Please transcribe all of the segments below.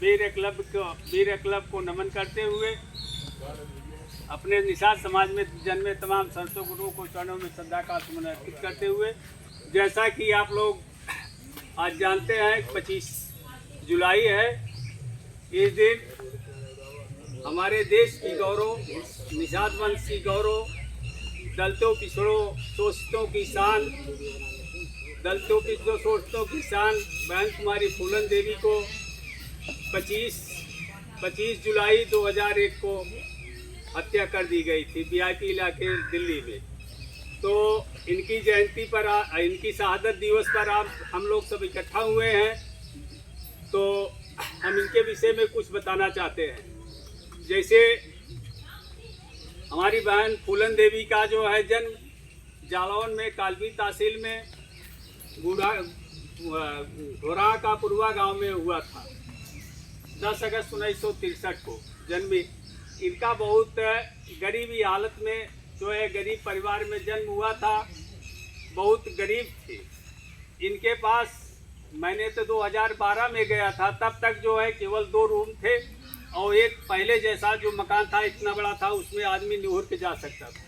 वीर एकलव्य को नमन करते हुए अपने निषाद समाज में जन्मे तमाम संतों गुरुओं को चरणों में श्रद्धा का सुमन अर्पित करते हुए, जैसा कि आप लोग आज जानते हैं 25 जुलाई है। इस दिन हमारे देश की गौरव, निषाद वंश की गौरव, दलितों पिछड़ों शोषितों की शान, दलितों पिछड़ों शोषितों की शान बहन कुमारी फूलन देवी को 25 जुलाई 2001 को हत्या कर दी गई थी वीआईपी इलाके दिल्ली में। तो इनकी जयंती पर इनकी शहादत दिवस पर हम लोग सब इकट्ठा हुए हैं। तो हम इनके विषय में कुछ बताना चाहते हैं। जैसे हमारी बहन फूलन देवी का जो है जन्म जालौन में कालवी तहसील में घोरा का पुरवा गांव में हुआ था। 10 अगस्त 1963 को जन्मी। इनका बहुत गरीबी हालत में जो है गरीब परिवार में जन्म हुआ था, बहुत गरीब थे। इनके पास मैंने तो 2012 में गया था, तब तक जो है केवल 2 रूम थे और एक पहले जैसा जो मकान था इतना बड़ा था, उसमें आदमी निहुर के जा सकता था।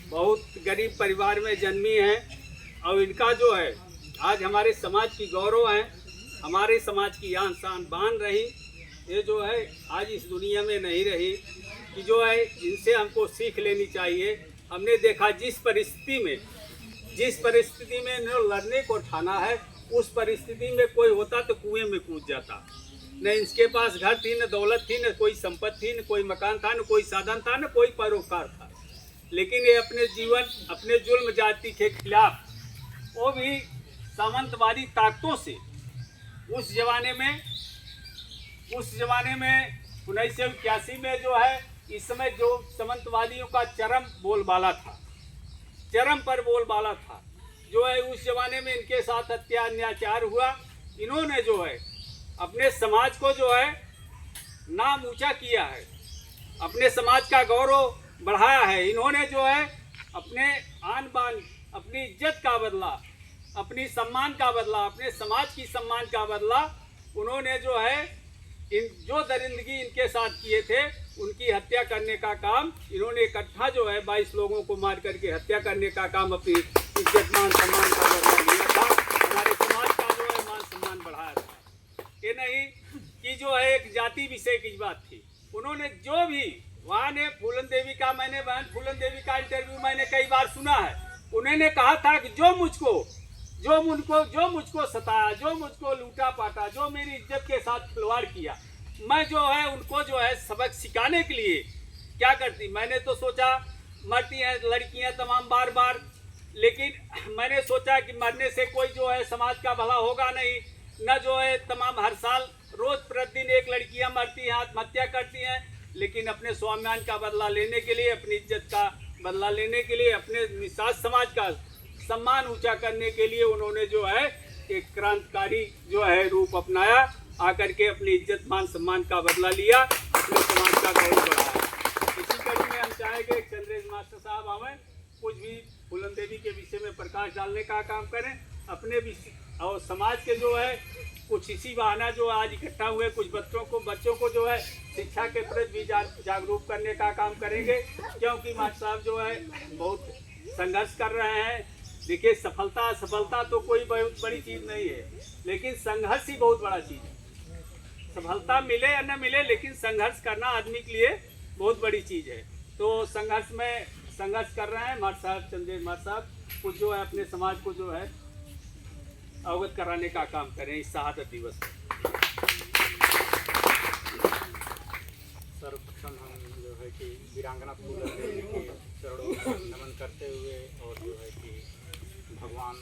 बहुत गरीब परिवार में जन्मी है और इनका जो है आज हमारे समाज की गौरव है, हमारे समाज की आन शान बान रही। ये जो है आज इस दुनिया में नहीं रही कि जो है इनसे हमको सीख लेनी चाहिए। हमने देखा जिस परिस्थिति में इन्हें लड़ने को ठाना है, उस परिस्थिति में कोई होता तो कुएं में कूद जाता। न इनके पास घर थी, न दौलत थी, न कोई संपत्ति थी, न कोई मकान था, न कोई साधन था, न कोई परोपकार था। लेकिन ये अपने जीवन अपने जुल्म जाति के खिलाफ, वो भी सामंतवादी ताकतों से उस जमाने में 1981 में जो है इस समय जो सामंतवादियों का चरम बोलबाला था, चरम पर बोलबाला था, जो है उस जमाने में इनके साथ अत्याचार हुआ। इन्होंने जो है अपने समाज को जो है नाम ऊंचा किया है, अपने समाज का गौरव बढ़ाया है। इन्होंने जो है अपने आन बान, अपनी इज्जत का बदला, अपनी सम्मान का बदला, अपने समाज की सम्मान का बदला उन्होंने जो है जो दरिंदगी इनके साथ किए थे उनकी हत्या करने का काम इन्होंने इकट्ठा जो है 22 लोगों को मार करके हत्या करने का काम अपनी इज्जत मान सम्मान का बदला लिया था। हमारे समाज का जो है मान सम्मान बढ़ाया था। ये नहीं कि जो है एक जाति विषय की बात थी। उन्होंने जो भी वहाँ ने फूलन देवी का, मैंने बहन फूलन देवी का इंटरव्यू मैंने कई बार सुना है। उन्होंने कहा था कि जो मुझको सताया, जो मुझको लूटा पाटा, जो मेरी इज्जत के साथ खिलवाड़ किया, मैं जो है उनको जो है सबक सिखाने के लिए क्या करती। मैंने तो सोचा मरती हैं लड़कियां तमाम बार बार, लेकिन मैंने सोचा कि मरने से कोई जो है समाज का भला होगा नहीं। न जो है तमाम हर साल रोज प्रतिदिन एक लड़कियां मरती हैं, आत्महत्या करती हैं, लेकिन अपने स्वाभिमान का बदला लेने के लिए, अपनी इज्जत का बदला लेने के लिए, अपने निषाद समाज का सम्मान ऊंचा करने के लिए उन्होंने जो है एक क्रांतिकारी जो है रूप अपनाया, आकर के अपनी इज्जत मान सम्मान का बदला लिया, अपने समाज का गौरव बढ़ाया। इसी कड़ी में हम चाहेंगे चंद्रेश मास्टर साहब हमें कुछ भी फूलन देवी के विषय में प्रकाश डालने का काम करें, अपने और समाज के जो है कुछ इसी बहाना जो आज इकट्ठा हुए कुछ बच्चों को जो है शिक्षा के प्रति भी जागरूक करने का काम करेंगे। क्योंकि मास्टर साहब जो है बहुत संघर्ष कर रहे हैं। देखिए सफलता तो कोई बहुत बड़ी चीज़ नहीं है, लेकिन संघर्ष ही बहुत बड़ा चीज़ है। सफलता मिले या न मिले, लेकिन संघर्ष करना आदमी के लिए बहुत बड़ी चीज़ है। तो संघर्ष कर रहे हैं मास्टर साहब, चंद्रेश मास्टर साहब कुछ जो है अपने समाज को जो है अवगत कराने का काम करें इस शहादत दिवस पर। सर्वप्रथम हम जो है कि वीरांगना फूलन देवी के चरणों को नमन करते हुए और जो है कि भगवान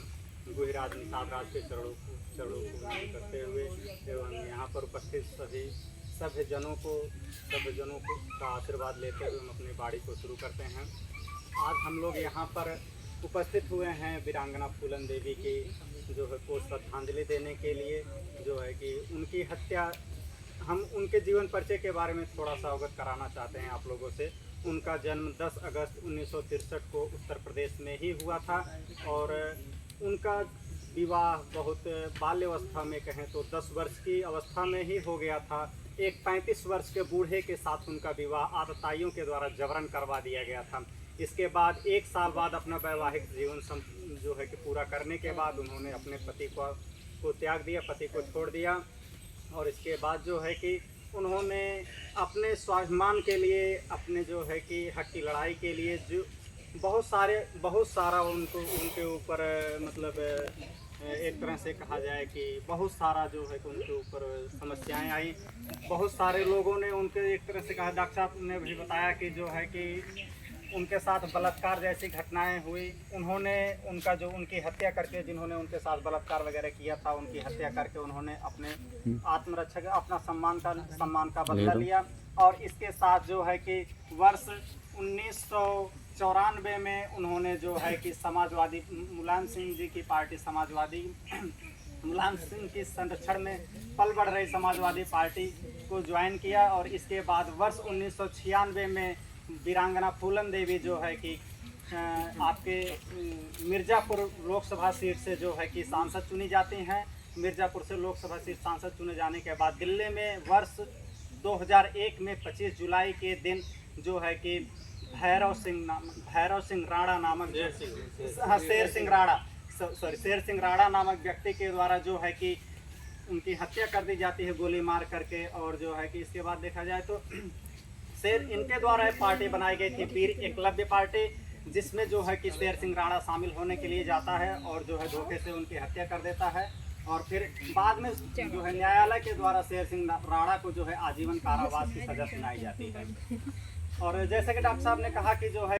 गुहिराज निषाद राज के चरणों को नमन करते हुए एवं यहाँ पर उपस्थित सभ्य जनों का आशीर्वाद लेते हुए हम अपनी बाड़ी को शुरू करते हैं। आज हम लोग यहाँ पर उपस्थित हुए हैं वीरांगना फूलन देवी की जो है को श्रद्धांजलि देने के लिए, जो है कि उनकी हत्या, हम उनके जीवन परिचय के बारे में थोड़ा सा अवगत कराना चाहते हैं आप लोगों से। उनका जन्म 10 अगस्त 1963 को उत्तर प्रदेश में ही हुआ था और उनका विवाह बहुत बाल्यावस्था में कहें तो 10 वर्ष की अवस्था में ही हो गया था। एक 35 वर्ष के बूढ़े के साथ उनका विवाह आतताइयों के द्वारा जबरन करवा दिया गया था। इसके बाद 1 साल बाद अपना वैवाहिक जीवन जो है कि पूरा करने के बाद उन्होंने अपने पति को त्याग दिया, पति को छोड़ दिया। और इसके बाद जो है कि उन्होंने अपने स्वाभिमान के लिए, अपने जो है कि हक की लड़ाई के लिए जो बहुत सारा उनके ऊपर मतलब एक तरह से कहा जाए कि बहुत सारा जो है कि उनके ऊपर समस्याएं आई। बहुत सारे लोगों ने उनके एक तरह से कहा, डॉक्टर साहब ने भी बताया कि जो है कि उनके साथ बलात्कार जैसी घटनाएं हुई। उन्होंने उनकी हत्या करके, जिन्होंने उनके साथ बलात्कार वगैरह किया था, उनकी हत्या करके उन्होंने अपने आत्मरक्षा का, अपना सम्मान का बदला लिया। और इसके साथ जो है कि वर्ष 1994 में उन्होंने जो है कि समाजवादी मुलायम सिंह जी की पार्टी समाजवादी मुलायम सिंह के संरक्षण में पल बढ़ रही समाजवादी पार्टी को ज्वाइन किया। और इसके बाद वर्ष 1996 में वीरांगना फूलन देवी जो है कि आपके मिर्ज़ापुर लोकसभा सीट से जो है कि सांसद चुनी जाती हैं। मिर्ज़ापुर से लोकसभा सीट सांसद चुने जाने के बाद दिल्ली में वर्ष 2001 में 25 जुलाई के दिन जो है कि भैरव सिंह राणा नामक शेर सिंह राणा नामक व्यक्ति के द्वारा जो है कि उनकी हत्या कर दी जाती है गोली मार करके। और जो है कि इसके बाद देखा जाए तो इनके द्वारा एक पार्टी बनाई गई थी, वीर एकलव्य पार्टी, जिसमें जो है कि शेर सिंह राणा शामिल होने के लिए जाता है और जो है धोखे से उनकी हत्या कर देता है। और फिर बाद में जो है न्यायालय के द्वारा शेर सिंह राणा को जो है आजीवन कारावास की सजा सुनाई जाती है। और जैसे कि डॉक्टर साहब ने कहा कि जो है